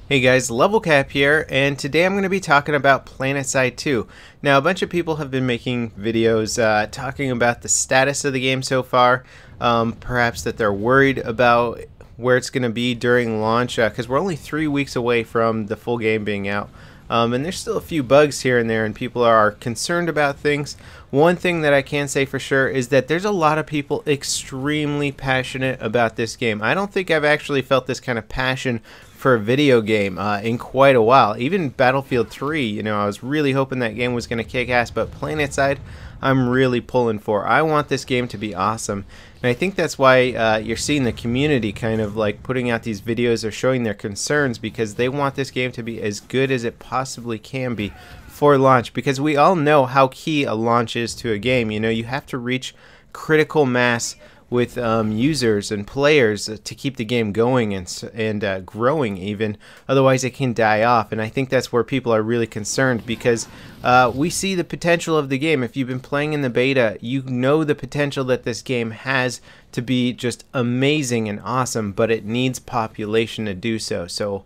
Hey guys, LevelCap here, and today I'm going to be talking about Planetside 2. Now, a bunch of people have been making videos talking about the status of the game so far, perhaps that they're worried about where it's going to be during launch, because we're only 3 weeks away from the full game being out. And there's still a few bugs here and there, and people are concerned about things. One thing that I can say for sure is that there's a lot of people extremely passionate about this game. I don't think I've actually felt this kind of passion for a video game in quite a while. Even Battlefield 3, you know, I was really hoping that game was going to kick ass, but Planetside, I'm really pulling for. I want this game to be awesome, and I think that's why you're seeing the community kind of like putting out these videos or showing their concerns, because they want this game to be as good as it possibly can be for launch, because we all know how key a launch is to a game. You know, you have to reach critical mass with users and players to keep the game going and growing even, otherwise it can die off. And I think that's where people are really concerned, because we see the potential of the game. If you've been playing in the beta, you know the potential that this game has to be just amazing and awesome, but it needs population to do so. So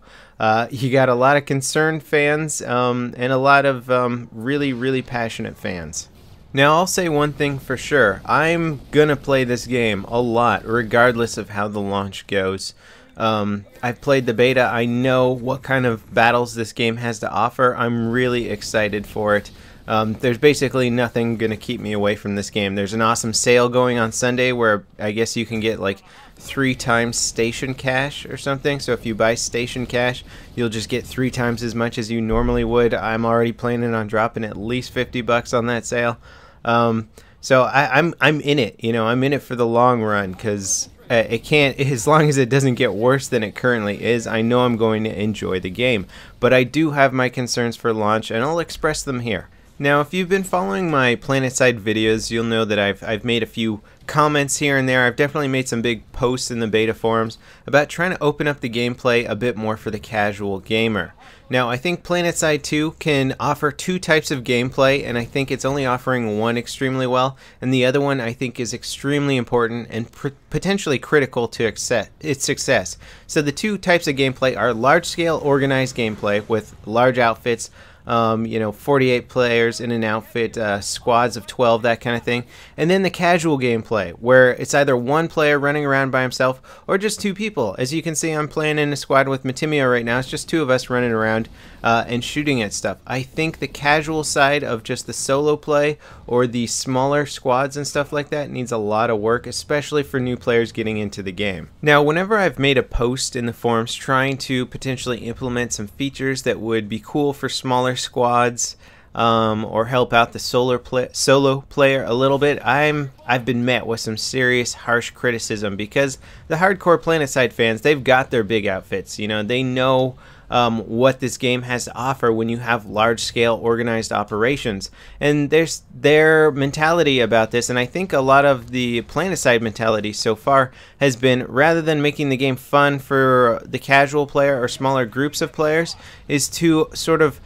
you got a lot of concerned fans and a lot of really passionate fans. Now, I'll say one thing for sure. I'm gonna play this game a lot, regardless of how the launch goes. I've played the beta. I know what kind of battles this game has to offer. I'm really excited for it. There's basically nothing gonna keep me away from this game. There's an awesome sale going on Sunday where I guess you can get like 3 times station cash or something. So if you buy station cash, you'll just get 3 times as much as you normally would. I'm already planning on dropping at least 50 bucks on that sale. So I'm in it, you know. I'm in it for the long run, because it can't, as long as it doesn't get worse than it currently is, I know I'm going to enjoy the game. But I do have my concerns for launch, and I'll express them here. Now, if you've been following my Planetside videos, you'll know that I've made a few comments here and there. I've definitely made some big posts in the beta forums about trying to open up the gameplay a bit more for the casual gamer. Now, I think Planetside 2 can offer 2 types of gameplay, and I think it's only offering one extremely well, and the other one I think is extremely important and potentially critical to its success. So the 2 types of gameplay are large-scale organized gameplay with large outfits, you know, 48 players in an outfit, squads of 12, that kind of thing. And then the casual gameplay, where it's either one player running around by himself or just 2 people. As you can see, I'm playing in a squad with Matimio right now. It's just 2 of us running around and shooting at stuff. I think the casual side of just the solo play or the smaller squads and stuff like that needs a lot of work, especially for new players getting into the game. Now, whenever I've made a post in the forums trying to potentially implement some features that would be cool for smaller squads, or help out the solo player a little bit, I've been met with some serious harsh criticism, because the hardcore Planetside fans, they've got their big outfits. You know, they know what this game has to offer when you have large-scale organized operations, and there's their mentality about this. And I think a lot of the Planetside mentality so far has been, rather than making the game fun for the casual player or smaller groups of players, is to sort of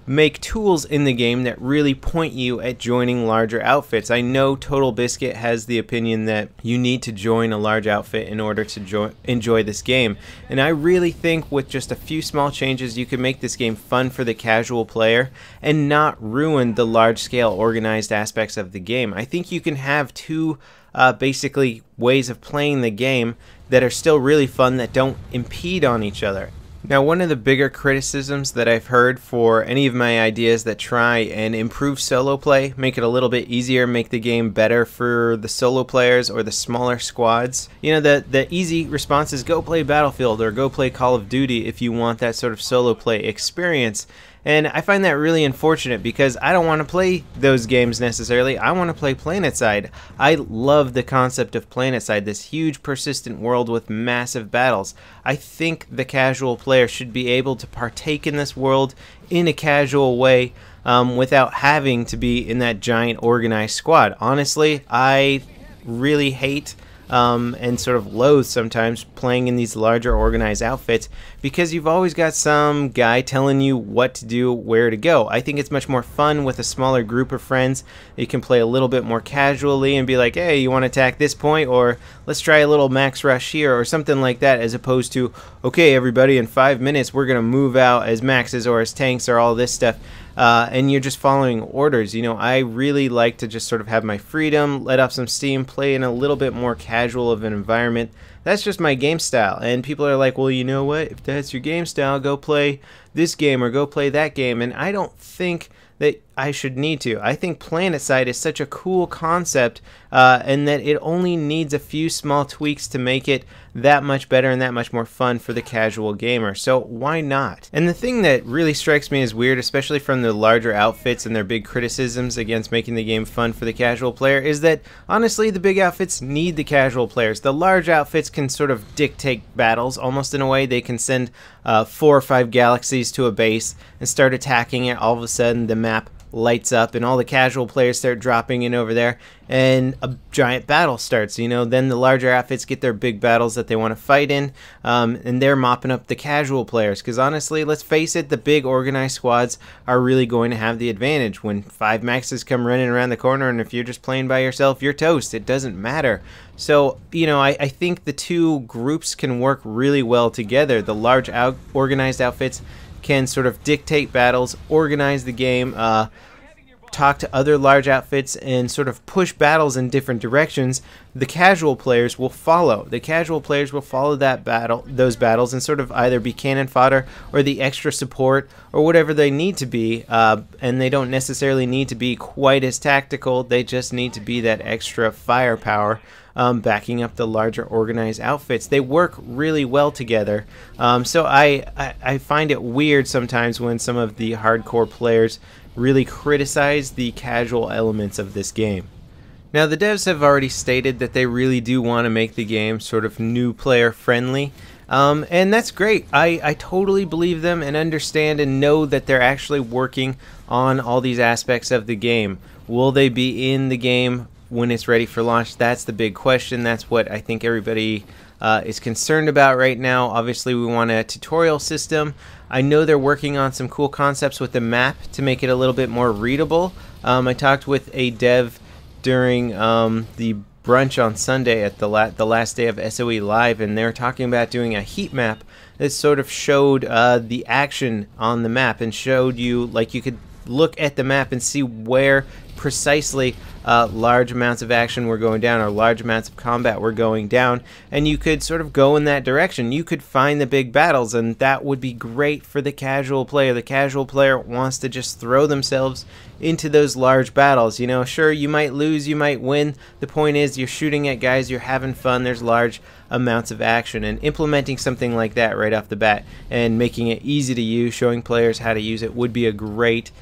make tools in the game that really point you at joining larger outfits. I know Total Biscuit has the opinion that you need to join a large outfit in order to enjoy this game, and I really think with just a few small changes you can make this game fun for the casual player and not ruin the large-scale organized aspects of the game. I think you can have 2 basically ways of playing the game that are still really fun, that don't impede on each other. Now, one of the bigger criticisms that I've heard for any of my ideas that try and improve solo play, make it a little bit easier, make the game better for the solo players or the smaller squads, you know, the easy response is go play Battlefield or go play Call of Duty if you want that sort of solo play experience. And I find that really unfortunate, because I don't want to play those games necessarily. I want to play Planetside. I love the concept of Planetside, this huge persistent world with massive battles. I think the casual player should be able to partake in this world in a casual way without having to be in that giant organized squad. Honestly, I really hate and sort of loathe sometimes playing in these larger organized outfits, because you've always got some guy telling you what to do, where to go. I think it's much more fun with a smaller group of friends. You can play a little bit more casually and be like, hey, you want to attack this point, or let's try a little max rush here, or something like that, as opposed to, okay, everybody, in 5 minutes we're going to move out as maxes or as tanks or all this stuff. And you're just following orders. You know, I really like to just sort of have my freedom, let off some steam, play in a little bit more casual of an environment. That's just my game style. And people are like, well, you know what? If that's your game style, go play this game or go play that game. And I don't think that I should need to. I think Planetside is such a cool concept, and that it only needs a few small tweaks to make it that much better and that much more fun for the casual gamer. So why not? And the thing that really strikes me as weird, especially from the larger outfits and their big criticisms against making the game fun for the casual player, is that honestly the big outfits need the casual players. The large outfits can sort of dictate battles almost in a way. They can send 4 or 5 galaxies to a base and start attacking it. All of a sudden the map lights up and all the casual players start dropping in over there and a giant battle starts. You know, then the larger outfits get their big battles that they want to fight in, and they're mopping up the casual players, because honestly, let's face it, the big organized squads are really going to have the advantage when 5 maxes come running around the corner, and if you're just playing by yourself, you're toast. It doesn't matter. So, you know, I think the two groups can work really well together. The large organized outfits can sort of dictate battles, organize the game, talk to other large outfits, and sort of push battles in different directions. The casual players will follow. The casual players will follow those battles, and sort of either be cannon fodder or the extra support or whatever they need to be. And they don't necessarily need to be quite as tactical. They just need to be that extra firepower, backing up the larger organized outfits. They work really well together. So I find it weird sometimes when some of the hardcore players really criticize the casual elements of this game. Now, the devs have already stated that they really do want to make the game sort of new player friendly. And that's great. I totally believe them and understand and know that they're actually working on all these aspects of the game. Will they be in the game when it's ready for launch? That's the big question. That's what I think everybody is concerned about right now. Obviously, we want a tutorial system. I know they're working on some cool concepts with the map to make it a little bit more readable. I talked with a dev during the brunch on Sunday at the last day of SOE Live, and they were talking about doing a heat map that sort of showed the action on the map and showed you, like, you could look at the map and see where precisely large amounts of action were going down or large amounts of combat were going down, and you could sort of go in that direction. You could find the big battles, and that would be great for the casual player. The casual player wants to just throw themselves into those large battles. You know, sure, you might lose, you might win. The point is, you're shooting at guys, you're having fun, there's large amounts of action, and implementing something like that right off the bat and making it easy to use, showing players how to use it, would be a great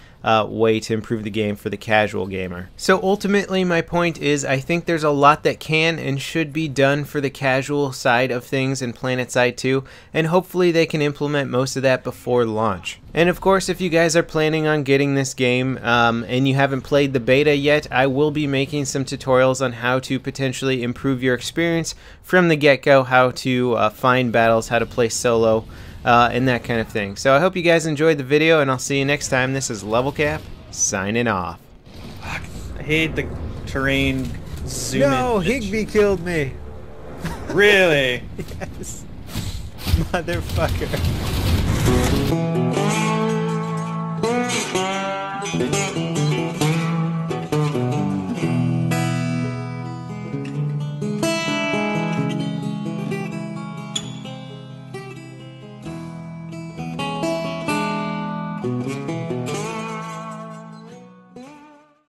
way to improve the game for the casual gamer. So ultimately, my point is, I think there's a lot that can and should be done for the casual side of things in Planetside 2, and hopefully they can implement most of that before launch. And of course, if you guys are planning on getting this game and you haven't played the beta yet, I will be making some tutorials on how to potentially improve your experience from the get-go, how to find battles, how to play solo, and that kind of thing. So I hope you guys enjoyed the video, and I'll see you next time. This is LevelCap, signing off. Fuck, I hate the terrain zoom No, in. Higby killed me. Really? Yes. Motherfucker.